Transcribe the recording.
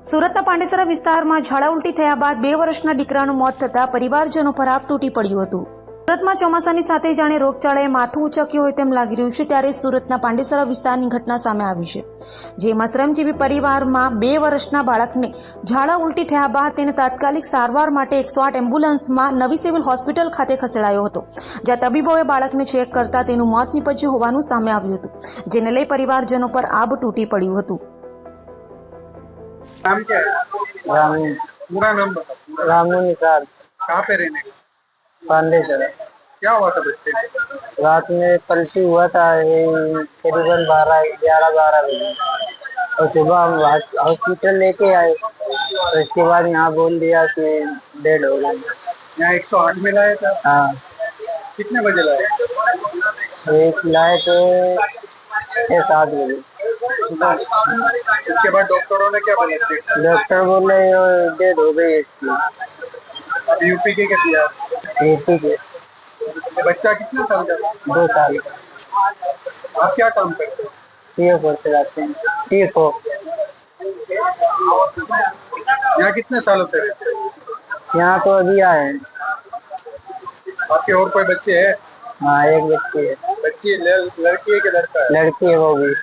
સુરતના પાંડેસરા વિસ્તારમાં ઝાડા ઉલટી થયા બાદ 2 વર્ષના દીકરાનું મોત થતા પરિવારજનો પર આપ તૂટી પડ્યું હતું. સુરતમાં ચોમાસાની સાથે જાણે રોગચાળાએ માથું ઉંચક્યું હોય તેમ લાગી રહ્યું છે. ત્યારે સુરતના પાંડેસરા વિસ્તારની ઘટના સામે આવી છે, જેમાં શ્રમજીવી પરિવારમાં 2 વર્ષના બાળકને ઝાડા ઉલટી થયા બાદ તેને તાત્કાલિક સારવાર માટે 108 એમ્બ્યુલન્સમાં નવી સિવિલ હોસ્પિટલ ખાતે ખસેડાયો હતો, જ્યાં તબીબોએ બાળકને ચેક કરતા તેનું મોત નીપજ્યું હોવાનું સામે આવ્યું હતું, જેને લઈ પરિવારજનો પર આબ તૂટી પડ્યું હતું. नाम क्या है? रामू पूरा नाम बताओ। रामू निसार कहाँ पे रहने का? पांडेसरा। क्या हुआ था बच्चे को? रात में पलटी हुआ था करीबन 11-12 बजे और सुबह हम हॉस्पिटल लेके आए तो इसके बाद यहाँ बोल दिया कि डेड हो गए। यहाँ 108 में लाया था? हाँ, कितने बजे लाया? एक लाए थे 7 बजे। उसके बाद डॉक्टरों ने क्या बोला? डॉक्टर बोले डेड हो गई इसकी। अभी यूपी के क्या दिया? यूपी के ये बच्चा कितने साल का था? 2 साल आप क्या काम करते हो? TF4 से जाते हैं। TF4 यहाँ कितने सालों से रहते हो? यहाँ तो अभी आए हैं। आपके और कोई बच्चे हैं? हाँ, एक बच्ची है। बच्ची लड़की है कि लड़का है? लड़की है वो भी।